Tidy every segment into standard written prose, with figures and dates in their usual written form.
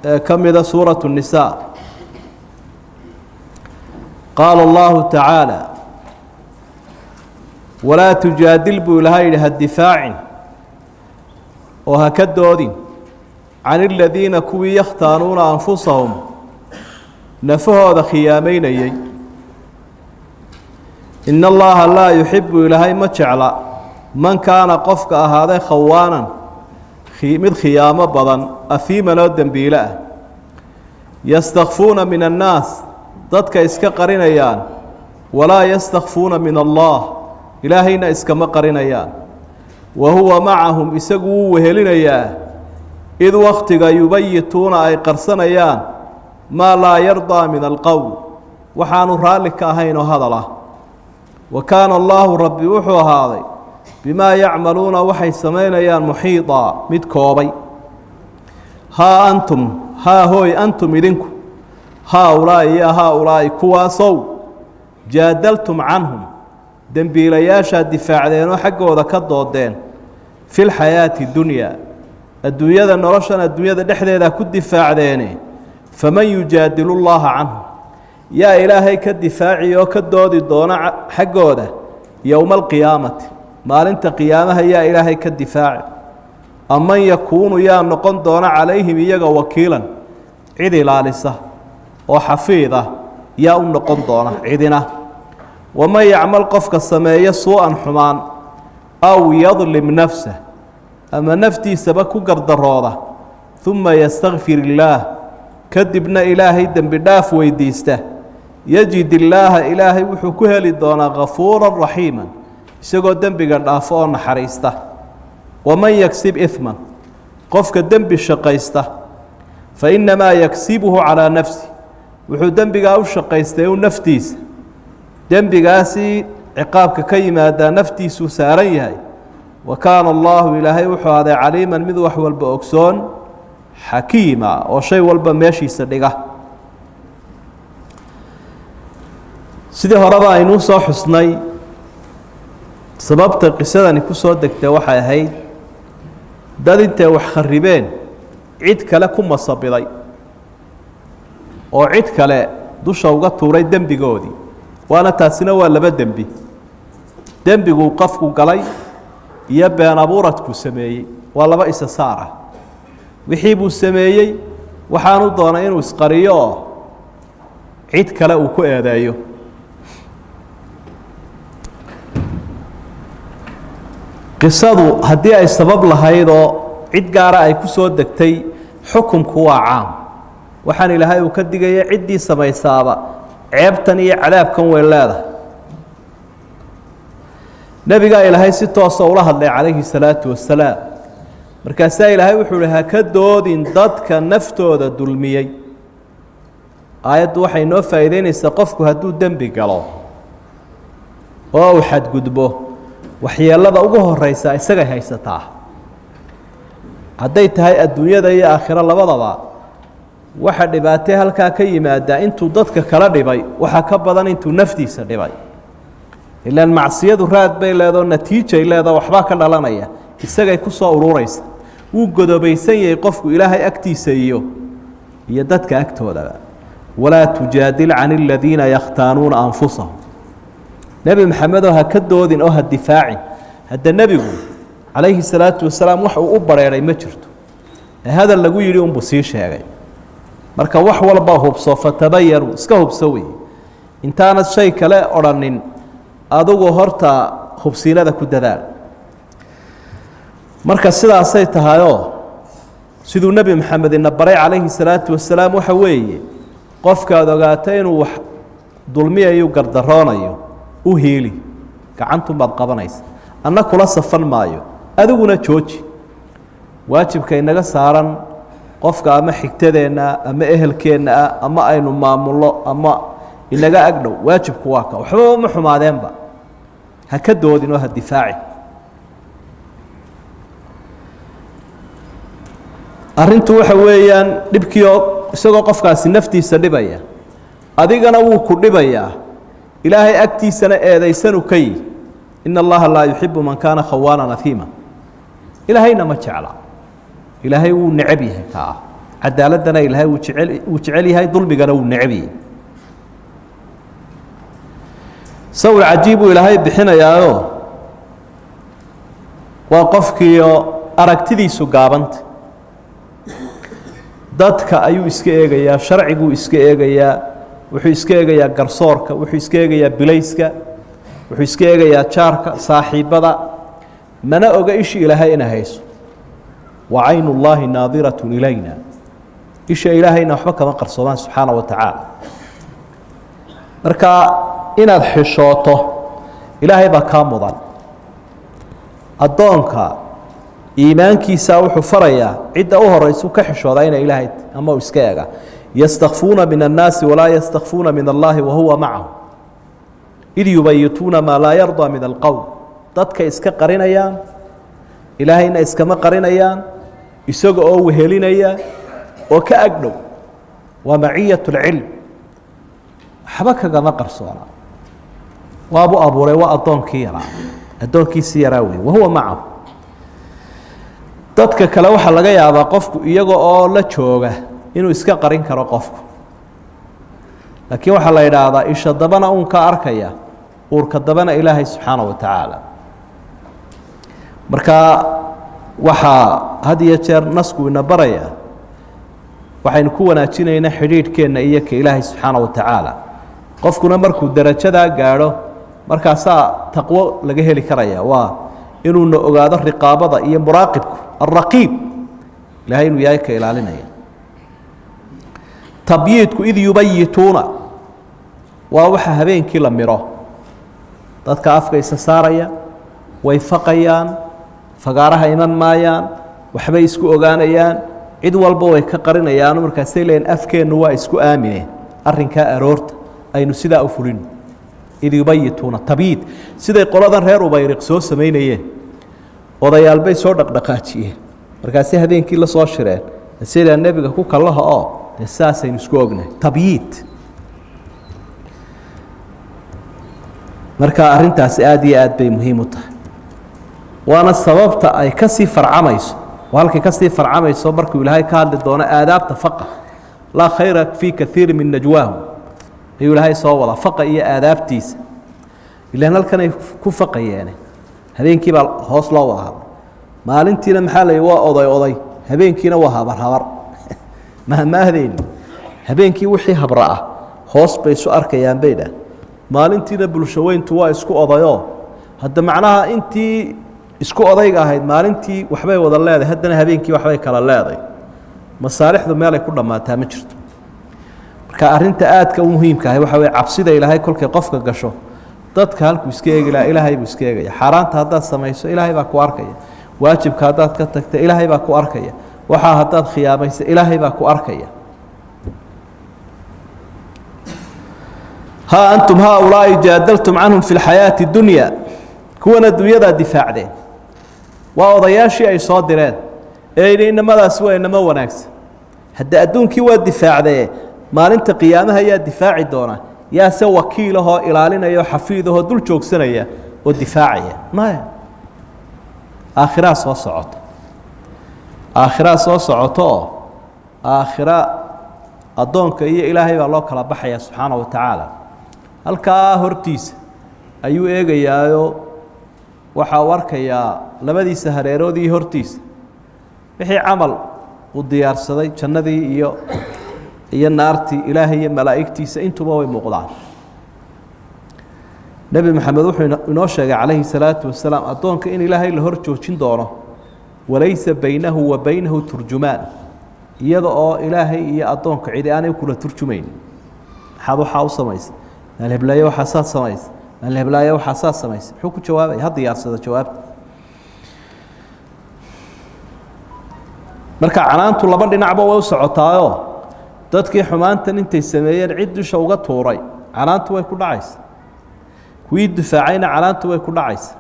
كمذا سورة النساء قال الله تعالى ولا تجادل بولهاي الدفاع وهكذا عن الذين كوي يختارون أنفسهم نفه هذا خيامين إن الله لا يحب إلهي مجعل من كان قفك هذا خوانا مد خيامة بضن أثيما لودن بيلاء يستخفون من الناس ضدك إسك قرينيان ولا يستخفون من الله إلهينا إسك ما قرينيان وهو معهم إسقوا وهلينيان إذ وقتك يبيتون أي قرصنيان ما لا يرضى من القول وحان رالك أهين هذا الله وكان الله ربي وحو هذا بما يعملون وحي سمينيان محيطا متكوبي ها أنتم ها هوي أنتم إذنكم هؤلاء يا هؤلاء كواسو جادلتم عنهم دنبيلياشا الدفاع دينو حقه ذكدوا الدين في الحياة الدنيا الدنيا نرشنا الدنيا دحديدا كدفاع ديني فمن يجادل الله عنه يا إلهي كالدفاعي وكالدود الدون حقه يوم القيامة ما لنت قيامها يا إلهي كالدفاع أمن يكون يا نقن دون عليهم يجا وكيلا عدي لالسة وحفيظة يا نقن دون عدنا ومن يعمل قفك السماء سوءا حمان أو يظلم نفسه أما نفتي سبك قرد الروضة ثم يستغفر الله كدبنا إلهي دم بداف ويديسته يجد الله إلهي وحكوها لدونا غفورا رحيما isagoo dambiga dhaafo oo naxariista waman yaksib ithman qofka dambi shaqaysta fa inma yaksibuhu ala nafsi wuxuu dambiga u shaqaystay oo naftiisa dambigaasi ciqaabka ka yimaada naftiisu saaran yahay wa kaana allah ilaahay wuxuu aday caliiman mid wax walba ogsoon xakiima oo shay walba meeshiisa dhiga sidii horeba aynu soo xusnay sababta qisadani ku soo degtay waxay ahayd dad intay wax kharibeen cid kale ku masabiday oo cid kale dusha uga tuuray dambigoodii waana taasina waa laba dambi dambigu qafku galay iyo been abuuradku sameeyay waa laba isa saara wixii buu sameeyay waxaanu doonay inuu isqariyo cid kale uu ku eedeeyo qisadu haddii ay sabab lahayd oo cid gaara ay ku soo degtay xukunku waa caam waxaan ilaahay uu ka digaya ciddii samaysaaba ceebtan iyo cadaabkan way leedahay nabiga ilaahay si toos ah ula hadlay calayhi salaatu wassalaam markaasaa ilaahay wuxuu leeyahay ka doodin dadka naftooda dulmiyay aayaddu waxay noo faa'iideynaysaa qofku hadduu dembi galo oo uu xadgudbo waxyeelada ugu horeysa isaga haysataa haday tahay adduunyada iyo aakhira labadaba waxa dhibaatay halka ka yimaada intuu dadka kala dhibay waxa ka badan intuu naftiisa dhibay ilaa macsiyadu raad bay leedo natiijo ay leedo waxba ka dhalanaya isaga ku soo ururaysa uu godobaysan yahay qofku ilaahay agtiisa iyo dadka agtooda wala tujaadil 'anil ladina yaqtaanuna anfusahum نبي محمد هكذا أو هالدفاع هذا النبي عليه الصلاة والسلام وحو أبريري ما جرته هذا اللي يقول يوم بصيش هاي مركا وحو والباهو بصوفة تبير اسكهو بسوي إن كانت شيء كلا أرنين أدوغو هرتا خبسيلة ذا كددال مركا السيدة عصيتها يو سيدو النبي محمد النبري عليه الصلاة والسلام وحوي قفك دوغاتين وح ظلمية يو قردران يو وهيلي كعنتم بعد قبنايس أنا كل صفن مايو أدونا تشوج واجب كأنك سارن قفك أما حكتنا أما أهل كنا أما أين مامله أما إنك أجنو واجب كواكا وحبوا محمادين با هكذا ودينه الدفاعي أرنتو حويان نبكيو سوق قفك سنفتي سلبيا أديك أنا وكلبيا إلهي أكتي سنة إيديسن كي إن الله لا يحب من كان خوانا نثيما إلهينا ما تشعلا إلهي ونعبيه كا cadaaladana ilaahay uu jecel yahay dulmigana uu necab yahay sawir cajiib uu ilaahay bixinayaayo waa qofkiiyo aragtidiisu gaabanta dadka ayuu iska eegayaa sharciguu iska eegayaa wuxuu iska eegayaa garsoorka wuxuu iska eegayaa bilayska wuxuu iska eegayaa jaarka saaxiibada mana oga ishi ilaahay inay hayso wa caynu llaahi naadiratun ilayna isha ilaahayna waxba kama qarsoomaan subxaana wa tacaala marka inaad xishooto ilaahay baa kaa mudan addoonka iimaankiisa wuxuu farayaa cidda u horaysu ka xishooda inay ilaahay ama uu iska eega yastakfuuna min annaasi walaa yastakfuuna min allahi wahuwa macahum id yubayituuna maa laa yardaa min alqowl dadka iska qarinayaan ilaahayna iskama qarinayaan isaga oo wehelinaya oo ka agdhow waa maciyat اlcilm waxba kagama qarsoona waabu abuuray waa addoonkii yaraa addoonkiisii yaraa wey wahuwa macahu dadka kale waxaa laga yaabaa qofku iyaga oo la jooga inuu iska qarin karo qofku laakiin waxaa la yidhaahdaa isha dabana uun ka arkaya uurka dabana ilaahay subxaana wa tacaala marka waxaa had iyo jeer nasku ina baraya waxaynu ku wanaajinaynaa xidhiidhkeenna iyo ka ilaahay subxaana wa tacaala qofkuna markuu darajadaa gaadho markaasaa taqwo laga heli karaya waa inuuna ogaado riqaabada iyo muraaqibku alraqiib ilahay inuu yahay ka ilaalinaya tabyiidku id yubayituuna waa waxa habeenkii la miro dadka afka isa saaraya way faqayaan fagaaraha iman maayaan waxbay isku ogaanayaan cid walba way ka qarinayaan markaasay leeyiin afkeennu waa isku aamine arrinkaa aroorta aynu sidaa u fulin id yubayituuna tabyiid siday qoladan reer ubayriq soo samaynayeen odayaal bay soo dhaqdhaqaajiyeen markaasay habeenkii la soo shireen sidaa nebiga ku kallaha oo dee saasaynu isku ognahay tabyiid marka arrintaasi aad iyo aad bay muhiim u tahay waana sababta ay ka sii farcamayso oo halkay ka sii farcamayso markuu ilaahay ka hadli doono aadaabta faqa laa khayra fii kaiiri min najwaahum ayuu ilaahay soo wada faqa iyo aadaabtiisa ilaan halkanay ku faqayeene habeenkii baa hoos loo wada hadlay maalintiina maxaa la yidhi waa oday habeenkiina waa habar mahmahdeyni habeenkii wixii habra ah hoos bay isu arkayaan bay dhah maalintiina bulshaweyntu waa isku odayoo hadda macnaha intii isku odayga ahayd maalintii waxbay wada leedahay haddana habeenkii waxbay kala leedahay masaalixdu meelay ku dhammaataa ma jirto marka arrinta aadka u muhiimka ahay waxa weye cabsida ilaahay kolkay qofka gasho dadka halkuu iska eegi lahaa ilaahay buu iska eegaya xaaraanta haddaad samayso ilaahay baa ku arkaya waajibka haddaad ka tagta ilaahay baa ku arkaya waxaa haddaad khiyaamaysa ilaahay baa ku arkaya haa antum haaulaa'i jaadaltum canhum fi lxayaati اdunya kuwan adduunyadaa difaacdeen waa odayaashii ay soo direen ee yidhi inamadaasi waa inamo wanaagsan hadda adduunkii waa difaacdee maalinta qiyaamaha yaa difaaci doona yaase wakiilahoo ilaalinaya oo xafiidahoo dul joogsanaya oo difaacaya maya aakhiraa soo socota aakhiraa soo socoto oo aakhira addoonka iyo ilaahay baa loo kala baxaya subxaana wa tacaala halkaa hortiisa ayuu eegayaayo waxa uu arkayaa labadiisa hareeroodii hortiisa wixii camal uu diyaarsaday jannadii iyo naartii ilaahay iyo malaa'igtiisa intuba way muuqdaan nebi maxamed wuxuu inoo sheegay calayhi salaatu wasalaam addoonka in ilaahay la hor joojin doono walaysa baynahu wa baynahu turjumaan iyada oo ilaahay iyo addoonka cidi aanay kula turjumayn maxaad waxaa u samaysa maalheblaayo waxaa saad samaysa maalheblaayo waxaa saad samaysa muxuu ku jawaabaya ha diyaarsada jawaabta marka canaantu laba dhinacba way u socotaayoo dadkii xumaantan intay sameeyeen cid dusha uga tuuray canaantu way ku dhacaysa kuwii difaacayna canaantu way ku dhacaysa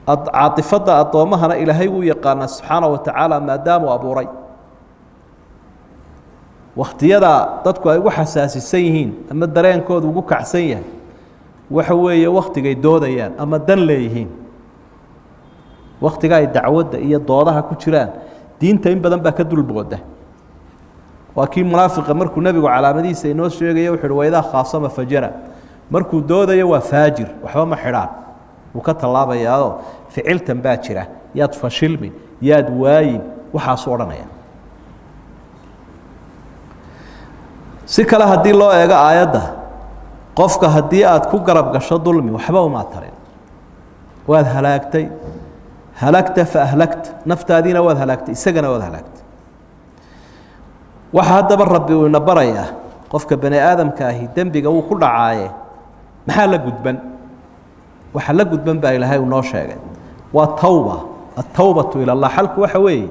caatifadda addoommahana ilaahay wuu yaqaanaa subxaana wa tacaala maadaamuu abuuray wakhtiyada dadku ay ugu xasaasisan yihiin ama dareenkoodu ugu kacsan yahay waxa weeye wakhtigay doodayaan ama dan leeyihiin wakhtiga ay dacwadda iyo doodaha ku jiraan diinta in badan baa ka dulbooda وكي منافق مركو النبي على مديسة إنه شيء يوحد وإذا خاصم فجرا مركو دودة يوا فاجر وحوام حرام وكت الله بياضو فعلت باكرة ياد فشلمي ياد واين وحاصورنا يعني سكلا هدي الله يجا آياته قفك هدي آد كو قرب قشة ظلمي وحبا وما ترين واد هلكت فأهلكت نفت هذين واد هلكت السجن واد هلكت وحد بر ربي ونبريا قفك بني آدم كاهي دنبي جو كل عاية محل جدبن وحل جدبن بقى إلهي وناشجع التوبة إلى الله حلك وحوي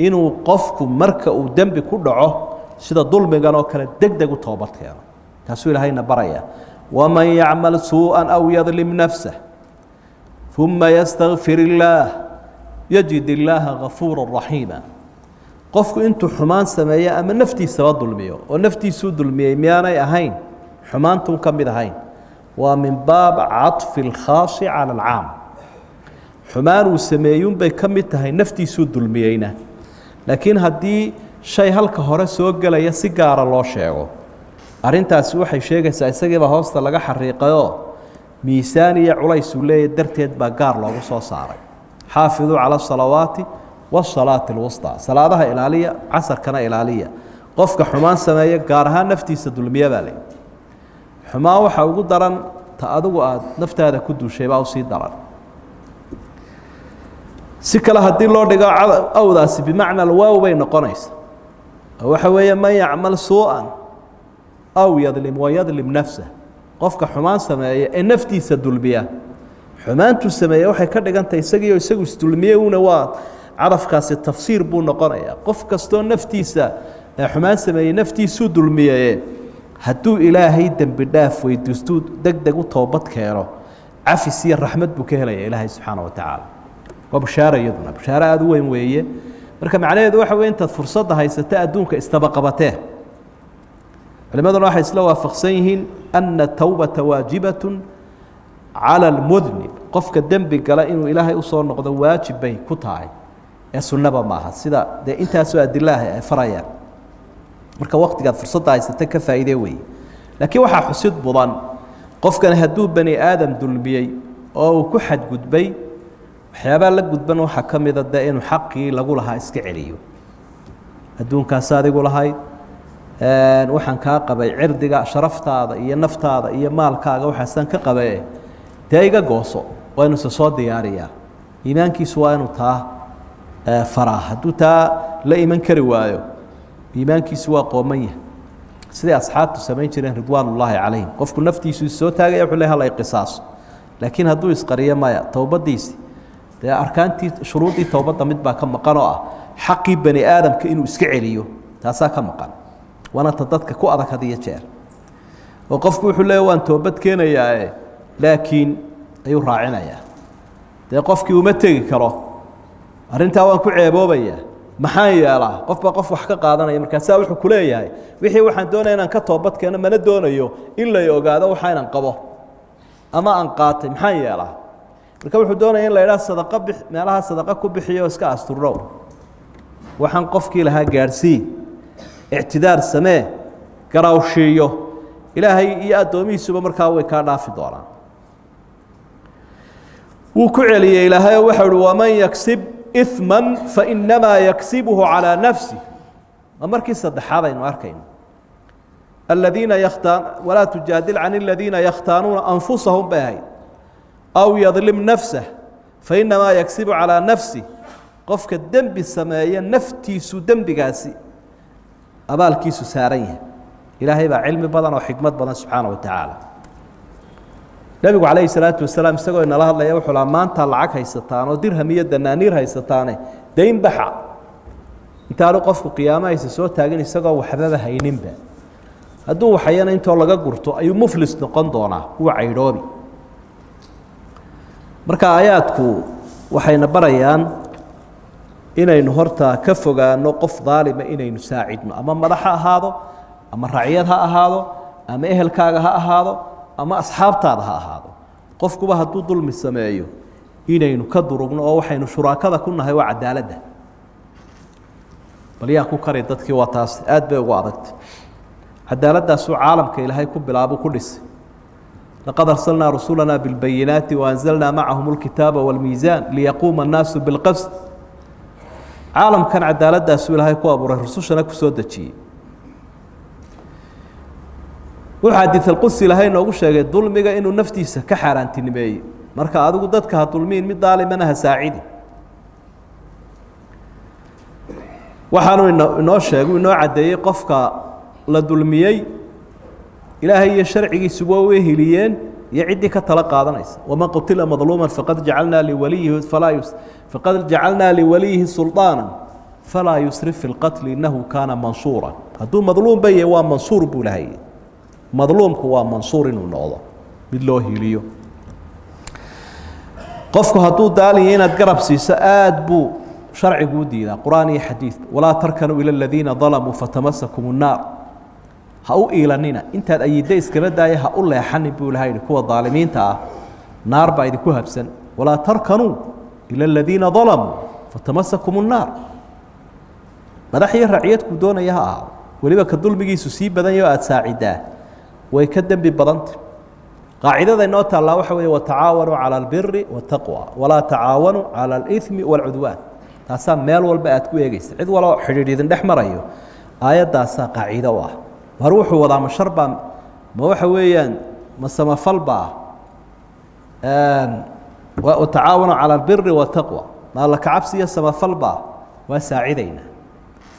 إنه قفك مركة ودنبي كل عه سيدا ظلم قالوا كلا دق وتوبت كيا تسويل هاي نبريا ومن يعمل سوءا أو يظلم نفسه ثم يستغفر الله يجد الله غفورا رحيما قفك انتو حمان سمايا اما نفتي سوا ظلميو ونفتي سو ظلميو مياناي اهين حمانتم كميد اهين ومن باب عطف الخاص على العام حمان وسمايون بي كميد تهي نفتي سو ظلميينا لكن هدي شيء هلك هore soo galaya si gaar ah loo sheego arintaas waxay sheegaysaa isagiiba hoosta laga xariiqayo miisaan iyo culays u leeyahay darteed baa gaar loogu soo saaray xaafidu cala salawaati والصلاة الوسطى صلاة إلالية عصر كان إلالية قفك حمان سماية قارها نفتي سدلمية بالي حما وحاو درن تأذو نفت هذا كدو شيء باو سيد درن سكلا هدي الله دقا أو ذاس بمعنى الواو بين قنيس وحوية ما يعمل سوءا أو يظلم ويظلم نفسه قفك حمان سماية نفتي سدلمية حمان تسماية وحي كردقا انت يساقي سدلمية ونوات عرف كاس التفسير بو نقرأ قف كستون نفتيسا حمان سماية نفتيسو دلمية هدو إلهي دم بداف ويدستو دق وطوبت كيرو عفي سير رحمة بكهلا يا إلهي سبحانه وتعالى وبشارة يضنا بشارة أدو وين ويه مركب عليه ذو حوين تفرصة هاي ستأدونك استبقبته لماذا راح يسلوا فقسيهن أن التوبة واجبة على المذنب قفك الدم بقلا إنه إلهي أصور نقض واجب به كتاعي السنة معها سيدا ده أنت سؤال الله فرايا مركب وقت قد فرصة هاي ستك فائدة وي لكن وحى حسد بضان قف كان هدوب بني آدم دلبي أو كحد قدبي حيابا لك قدبان وحكم إذا دائن حقي لقولها اسكعليو هدون كاساد يقولها هاي وحن كاقبي عردقا شرفت هذا إيا نفت هذا إيا مال كاقا وحسن كاقبي تايقا قوصو وينو سصود دياريا إيمانكي سوانو تاه فراه هدو تا لا إيمان كروايو إيمانكي سوا قومية سيدي أصحاب تسمين جرين رضوان الله عليهم قفكو نفتي سوى تاقا يوحو لها لاي قصاص لكن هدو إسقرية مايا توبة ديسي ده أركانتي شروطي توبة مدبا كم مقانوة حقي بني آدم كإنو إسكعليو تاسا كم مقان وانا تددك كو أذك هذه يجير وقفكو يوحو لها وان توبة كينا يا لكن أيو راعنا يا ده قفكي ومتاقي كرو أرنتا وان كو عيبوبيا maxaan yeelaa qofba qof wax ka qaadanaya markaas wuxuu ku leeyahay wixii waxaan doonayaa inaan ka toobad keeno mana doonayo in la ogaado waxa inaan qabo ama aan qaatay maxaan yeelaa marka wuxuu doonayaa in la yiraahdo sadaqa bix meelaha sadaqa ku bixiyo iska asturro waxaan qofkii lahaa gaarsii i'tidaar samee garawshiyo ilaahay iyo addoomihiisuba markaa way ka dhaafi doonaan wuu ku celiyay ilaahay waxa uu waman yaksib إثما فإنما يكسبه على نفسه أمرك الصدحة أركين الذين يختان ولا تجادل عن الذين يختانون أنفسهم بهاي أو يظلم نفسه فإنما يكسب على نفسه قفك الدم بالسماية نفتي سدم بقاسي أبال كيسو ساريه إلهي بعلم بدن وحكمة بدن سبحانه وتعالى nabigu calayhi salaatu wasalaam isagoo inala hadlaya wuxuu la maanta lacag haysataan oo dirham iyo danaaniir haysataan deyn baxa intaanu qofku qiyaamaha soo taagan isagoo waxbaba hayninba hadduu waxayana intoo laga gurto ayuu muflis noqon doonaa uu caydhoobi marka aayaadku waxayna barayaan inaynu horta ka fogaano qof daalima inaynu saacidno ama madax ha ahaado ama raciyad ha ahaado ama ehelkaaga ha ahaado ama asxaabtaada ha ahaado qofkuba hadduu dulmi sameeyo inaynu ka durugno oo waxaynu shuraakada ku nahay waa cadaaladda bal yaa ku kari dadkii waa taas aad bay ugu adagtay cadaaladdaasuu caalamka ilaahay ku bilaabo ku dhisay laqad arsalnaa rusulanaa bilbayinaati waanzalnaa macahum alkitaaba waalmiisaan liyaquuma annaasu bilqasd caalamkan cadaaladdaasuu ilaahay ku abuuray rusushana ku soo dejiyey wuxuu xadiid alqudsi ilaahay noogu sheegay dulmiga inuu naftiisa ka xaaraantinimeeyey marka adigu dadka ha dulmiin mid daalimana ha saacidi waxaanu inoo sheegay inoo caddeeyey qofka la dulmiyey ilaahay iyo sharcigiisuba way heliyeen iyo ciddii ka tala qaadanaysa waman qutila madluuman faqad jacalnaa liwaliyihi sulطaana falaa yusrif fi lqatli innahu kaana mansuura hadduu madluum ba yahay waa mansuur buu lahay madluumku waa mansuur inuu noqdo mid loo hiliyo qofku hadduu daaliya inaad garab siiso aad buu sharcigu u diidaa qur'aan iyo xadiid walaa tarkanuu ila aladiina dalamuu fatamasakum الnaar ha u iilanina intaad ayidda iskaba daaya ha u leexanin buu ilahay yihi kuwa daalimiinta ah naar baa idinku habsan walaa tarkanuu ila aladiina dalamuu fatamasakum الnaar madax iyo raciyadku doonaya ha ahaado weliba ka dulmigiisu sii badan yaho aada saacidaa way ka dembi badanta qaacidada inoo taallaa waxa weeye watacaawanuu calى اlbiri wالtaqwى walaa tacaawanuu calى اlإثmi wاlcudwaan taasaa meel walba aad ku eegeysa cid waloo xidhiidh idin dhex marayo aayaddaasaa qaacido u ah mar wuxuu wadaa ma shar baa ma waxa weeyaan ma samafal baa watacaawanu calى اlbiri wالtaqwى ma alla kacabsi iyo samafal baa waa saacidaynaa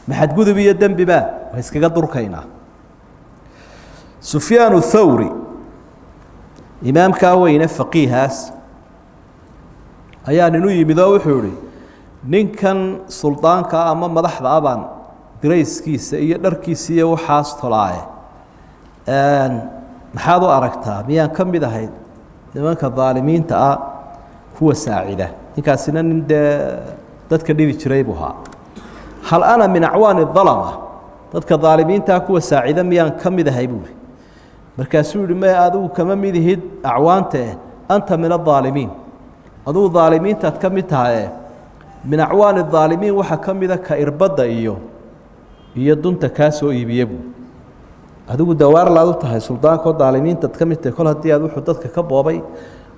ma xadgudub iyo dembi baa waa iskaga durkaynaa sufyaan الthawri imaamkaa weyne faqiihaas ayaa nin u yimid oo wuxuu ihi ninkan suldaanka ama madaxda abaan dirayskiisa iyo dharkiisa iyo waxaas tolaaye maxaad u aragtaa miyaan ka mid ahayd nimanka daalimiinta ah kuwa saacida ninkaasina nin dee dadka dhibi jiray buu ahaa hal ana min acwaani dalama dadka daalimiintaa kuwa saacida miyaan ka mid ahay buuri markaasuu yihi maya adigu kama mid ihid acwaante anta min aaalimiin adugu daalimiintaad ka mid tahaye min acwaani aalimiin waxaa ka mida ka irbadda iyo dunta kaa soo iibiye buu adigu dawaar laad u tahay suldaankoo daalimiintaad ka mid tahay kol haddii aad wuxuu dadka ka boobay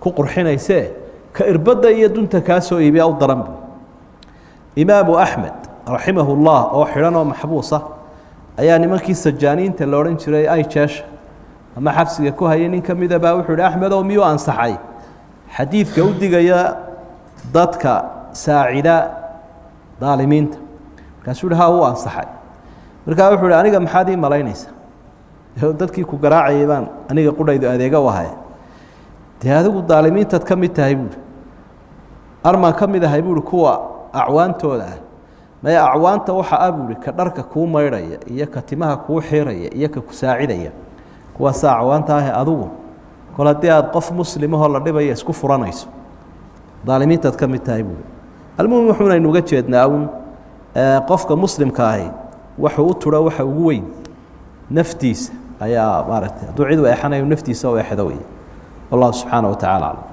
ku qurxinaysee ka irbadda iyo dunta kaa soo iibiya u daran buu imaamu axmed raximahu llah oo xidhan oo maxbuusa ayaa nimankii sajaaniinta la odhan jiray ay jeesha ama xabsiga ku hayay nin ka mida baa wuxuu ihi axmedow miyuu ansaxay xadiidka u digaya dadka saacida daalimiinta markaasuu hi ha uu ansaxay markaa wuxuu hi aniga maxaad ii malaynaysaa dadkii ku garaacayay baan aniga qudhaydu adeega u ahay dee adigu daalimiintaad ka mid tahay buuhi armaan ka mid ahay buuhi kuwa acwaantooda ah maya acwaanta waxa ah buuhi ka dharka kuu maydhaya iyo ka timaha kuu xiiraya iyo ka ku saacidaya kuwaasaa acwaanta ahe adugu kol haddii aad qof muslimahoo la dhibaya isku furanayso daalimiintaad ka mid tahay buuhi almuhim wuxuunaynu uga jeednaa un qofka muslimka ahi waxuu u turo waxa ugu weyn naftiisa ayaa maaragtay hadduu cid u eexanayo naftiisa u eexdo wey wallahu subxaana wa tacala aclam